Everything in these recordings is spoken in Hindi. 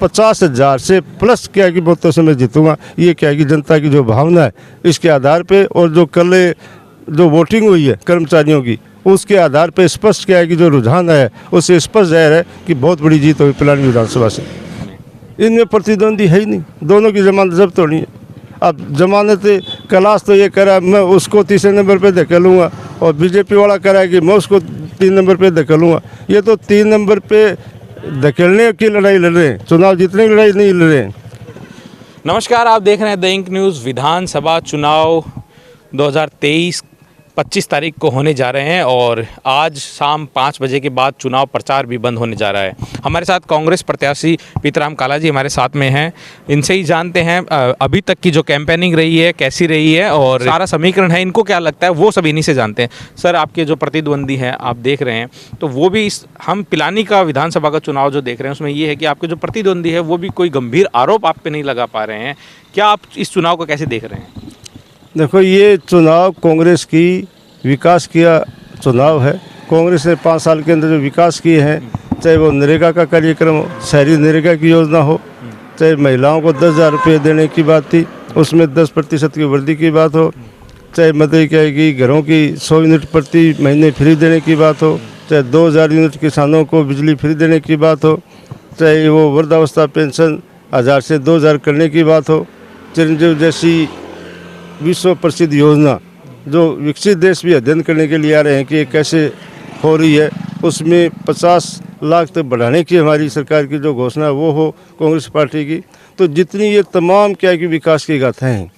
50,000 से प्लस क्या कि वोटों से मैं जीतूँगा। ये क्या कि जनता की जो भावना है इसके आधार पे, और जो कल जो वोटिंग हुई है कर्मचारियों की, उसके आधार पे स्पष्ट क्या है कि जो रुझान है उससे स्पष्ट जाहिर है कि बहुत बड़ी जीत होगी पिलानी विधानसभा से। इनमें प्रतिद्वंदी है ही नहीं, दोनों की जमानत जब्त होनी है। अब जमानत कैलाश तो ये करा मैं उसको तीसरे नंबर पे धकेलूँगा, और बीजेपी वाला करा कि मैं उसको 3 नंबर पे धकेलूँगा। ये तो 3 नंबर पे धकेलने की लड़ाई लड़ रहे हैं, चुनाव जीतने की लड़ाई नहीं लड़ रहे हैं। नमस्कार, आप देख रहे हैं द इंक न्यूज़। विधानसभा चुनाव 2023 25 तारीख को होने जा रहे हैं और आज शाम 5 बजे के बाद चुनाव प्रचार भी बंद होने जा रहा है। हमारे साथ कांग्रेस प्रत्याशी पीतराम काला जी हमारे साथ में हैं। इनसे ही जानते हैं अभी तक की जो कैंपेनिंग रही है कैसी रही है और सारा समीकरण है, इनको क्या लगता है वो सब इन्हीं से जानते हैं। सर, आपके जो प्रतिद्वंदी हैं आप देख रहे हैं, तो वो भी हम पिलानी का विधानसभा का चुनाव जो देख रहे हैं उसमें ये है कि आपके जो प्रतिद्वंदी है वो भी कोई गंभीर आरोप आप पे नहीं लगा पा रहे हैं। क्या आप इस चुनाव को कैसे देख रहे हैं? देखो, ये चुनाव कांग्रेस की विकास किया चुनाव है। कांग्रेस ने 5 साल के अंदर जो विकास किए हैं, चाहे वो नरेगा का कार्यक्रम हो, शहरी नरेगा की योजना हो, चाहे महिलाओं को 10,000 रुपये देने की बात थी, उसमें 10% की वृद्धि की बात हो, चाहे मतलब क्या है कि घरों की 100 यूनिट प्रति महीने फ्री देने की बात हो, चाहे 2,000 यूनिट किसानों को बिजली फ्री देने की बात हो, चाहे वो वृद्धावस्था पेंशन 1,000 से 2,000 करने की बात हो, चिरंजीव जैसी विश्व प्रसिद्ध योजना जो विकसित देश भी अध्ययन करने के लिए आ रहे हैं कि ये कैसे हो रही है, उसमें 50 लाख तक बढ़ाने की हमारी सरकार की जो घोषणा है वो हो कांग्रेस पार्टी की। तो जितनी ये तमाम क्या कि विकास की गाथाएं हैं,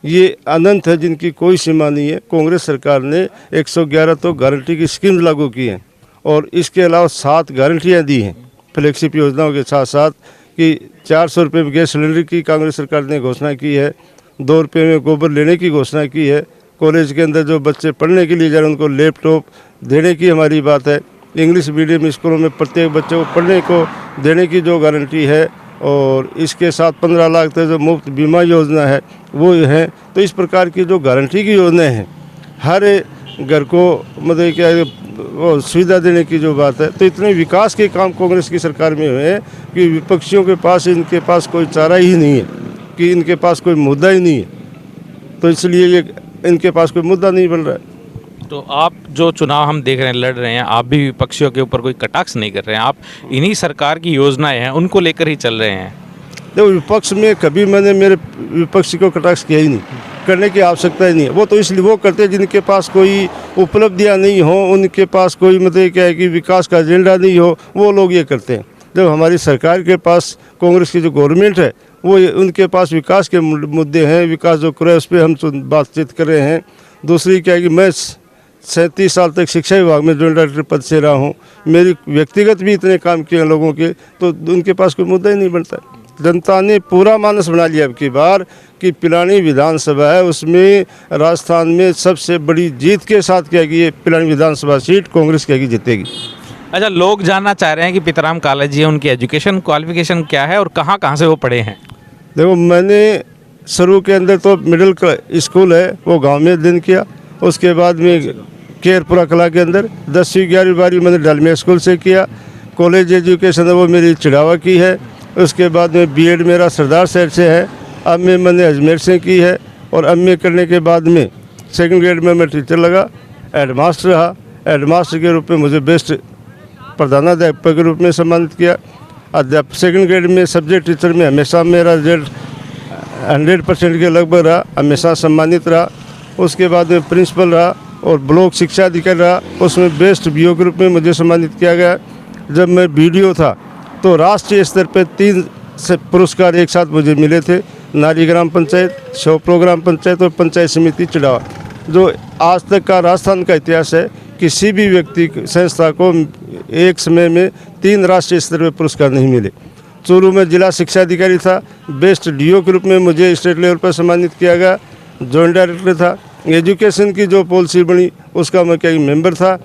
ये अनंत है, जिनकी कोई सीमा नहीं है। कांग्रेस सरकार ने 111 तो गारंटी की स्कीम लागू की हैं और इसके अलावा 7 गारंटियाँ दी हैं फ्लैगशिप योजनाओं के साथ साथ, कि 400 रुपये में गैस सिलेंडर की कांग्रेस सरकार ने घोषणा की है, 2 रुपये में गोबर लेने की घोषणा की है, कॉलेज के अंदर जो बच्चे पढ़ने के लिए जा रहे हैं उनको लैपटॉप देने की हमारी बात है, इंग्लिश मीडियम स्कूलों में प्रत्येक बच्चे को पढ़ने को देने की जो गारंटी है, और इसके साथ 15 लाख तक जो मुफ्त बीमा योजना है वो है। तो इस प्रकार की जो गारंटी की योजनाएं हैं, हर घर को मतलब क्या वो सुविधा देने की जो बात है, तो इतने विकास के काम कांग्रेस की सरकार में हुए हैं कि विपक्षियों के पास इनके पास कोई चारा ही नहीं है, कि इनके पास कोई मुद्दा ही नहीं है। तो इसलिए ये इनके पास कोई मुद्दा नहीं बन रहा है। तो आप जो चुनाव हम देख रहे हैं लड़ रहे हैं, आप भी विपक्षियों के ऊपर कोई कटाक्ष नहीं कर रहे हैं, आप इन्हीं सरकार की योजनाएं हैं उनको लेकर ही चल रहे हैं। देखो, विपक्ष में कभी मैंने मेरे विपक्षी को कटाक्ष किया ही नहीं, करने की आवश्यकता ही नहीं है। वो तो इसलिए वो करते हैं जिनके पास कोई उपलब्धियां नहीं हो, उनके पास कोई मतलब क्या है कि विकास का एजेंडा नहीं हो, वो लोग ये करते हैं। जब हमारी सरकार के पास कांग्रेस की जो गवर्नमेंट है वो उनके पास विकास के मुद्दे हैं, विकास जो करे उस पर हम बातचीत कर रहे हैं। दूसरी क्या है कि मैं 37 साल तक शिक्षा विभाग में जॉइंट डायरेक्टर पद से रहा हूँ, मेरी व्यक्तिगत भी इतने काम किए हैं लोगों के, तो उनके पास कोई मुद्दा ही नहीं बनता। जनता ने पूरा मानस बना लिया अब की बार कि पिलानी विधानसभा है, उसमें राजस्थान में सबसे बड़ी जीत के साथ क्या कि ये पिलानी विधानसभा सीट कांग्रेस क्या कि जीतेगी। अच्छा, लोग जानना चाह रहे हैं कि पीतराम काला जी उनकी एजुकेशन क्वालिफिकेशन क्या है और कहाँ कहाँ से वो पढ़े हैं? देखो, मैंने शुरू के अंदर तो मिडिल स्कूल है वो गांव में अध्ययन किया, उसके बाद में केरपुरा कला के अंदर 10वीं 11वीं 12वीं मैंने डालमिया स्कूल से किया। कॉलेज एजुकेशन है वो मेरी चिड़ावा की है। उसके बाद में बीएड मेरा सरदार शहर से है, अब में मैंने अजमेर से की है, और अब में करने के बाद में 2nd ग्रेड में मैं टीचर लगा, हेडमास्टर रहा। हेडमास्टर के रूप में मुझे बेस्ट प्रधानाध्यापक के रूप में सम्मानित किया। 2nd ग्रेड में सब्जेक्ट टीचर में हमेशा मेरा रिजल्ट 100% के लगभग रहा, हमेशा सम्मानित रहा। उसके बाद में प्रिंसिपल रहा और ब्लॉक शिक्षा अधिकारी रहा, उसमें बेस्ट बीओ के रूप में मुझे सम्मानित किया गया। जब मैं बीडीओ था तो राष्ट्रीय स्तर पर 3 पुरस्कार एक साथ मुझे मिले थे, नारी ग्राम पंचायत, शोप्रो ग्राम पंचायत और पंचायत समिति चिड़ावा। जो आज तक का राजस्थान का इतिहास है, किसी भी व्यक्ति संस्था को एक समय में 3 राष्ट्रीय स्तर पर पुरस्कार नहीं मिले। चूरू में जिला शिक्षा अधिकारी था, बेस्ट डीओ के रूप में मुझे स्टेट लेवल पर सम्मानित किया गया। जॉइंट डायरेक्टर था, एजुकेशन की जो पॉलिसी बनी उसका मैं क्या मेंबर था,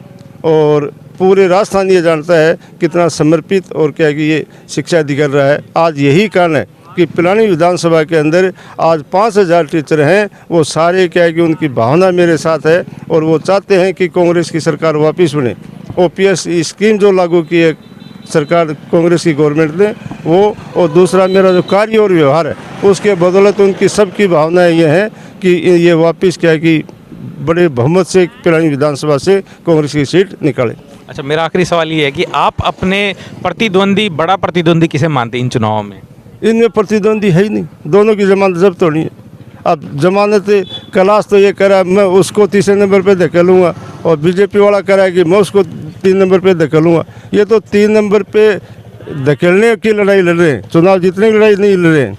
और पूरे राजस्थान ये जानता है कितना समर्पित और क्या कि ये शिक्षा अधिकारी रहा है। आज यही कारण है कि पिलानी विधानसभा के अंदर आज 5,000 टीचर हैं, वो सारे क्या है कि उनकी भावना मेरे साथ है और वो चाहते हैं कि कांग्रेस की सरकार वापस बने। ओपीएस स्कीम जो लागू की है सरकार कांग्रेस की गवर्नमेंट ने वो, और दूसरा मेरा जो कार्य और व्यवहार है उसके बदौलत उनकी सबकी भावनाएं ये हैं कि ये वापस क्या है कि बड़े बहुमत से पिलानी विधानसभा से कांग्रेस की सीट निकाले। अच्छा, मेरा आखिरी सवाल ये है कि आप अपने प्रतिद्वंदी, बड़ा प्रतिद्वंदी किसे मानते हैं इन चुनावों में? इनमें प्रतिद्वंदी है ही नहीं, दोनों की जमानत जब्त होनी है। अब जमानत क्लास तो ये करा मैं उसको तीसरे नंबर पे धकेलूँगा, और बीजेपी वाला करा कि मैं उसको 3 नंबर पे धकेलूँगा। ये तो 3 नंबर पे धकेलने की लड़ाई लड़ रहे हैं, चुनाव जीतने की लड़ाई नहीं लड़ रहे हैं।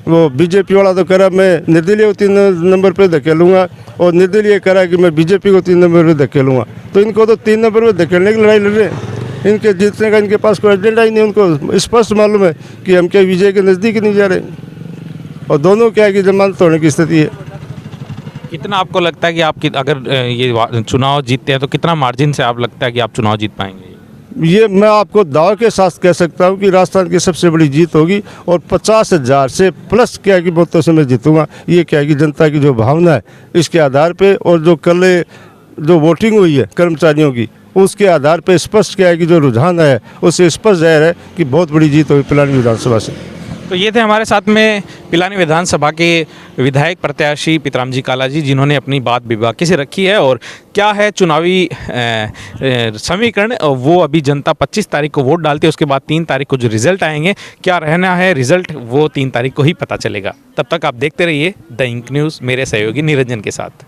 वो बीजेपी वाला तो करा मैं निर्दलीय को 3 नंबर पे धकेलूँगा, और निर्दलीय करा कि मैं बीजेपी को 3 नंबर पे धकेलूँगा। तो इनको तो 3 नंबर पे धकेलने की लड़ाई लड़ रहे हैं। इनके जीतने का इनके पास कोई एजेंडा ही नहीं, उनको स्पष्ट मालूम है कि हम क्या विजय के नज़दीक नहीं जा रहे, और दोनों क्या है कि जमानत होने की स्थिति है। कितना आपको लगता है कि आप अगर ये चुनाव जीतते हैं तो कितना मार्जिन से आप लगता है कि आप चुनाव जीत पाएंगे? ये मैं आपको दाव के साथ कह सकता हूँ कि राजस्थान की सबसे बड़ी जीत होगी, और 50,000 से प्लस क्या कि वोटों से मैं जीतूंगा। ये क्या कि जनता की जो भावना है इसके आधार पे, और जो कल जो वोटिंग हुई है कर्मचारियों की उसके आधार पे स्पष्ट क्या है कि जो रुझान है उससे स्पष्ट जाहिर है कि बहुत बड़ी जीत होगी पिलानी विधानसभा से। तो ये थे हमारे साथ में पिलानी विधानसभा के विधायक प्रत्याशी पितरामजी काला जी, जिन्होंने अपनी बात बेबाकी से रखी है। और क्या है चुनावी समीकरण, वो अभी जनता 25 तारीख को वोट डालती है, उसके बाद 3 तारीख को जो रिजल्ट आएंगे, क्या रहना है रिजल्ट वो 3 तारीख को ही पता चलेगा। तब तक आप देखते रहिए द इंक न्यूज़ मेरे सहयोगी निरंजन के साथ।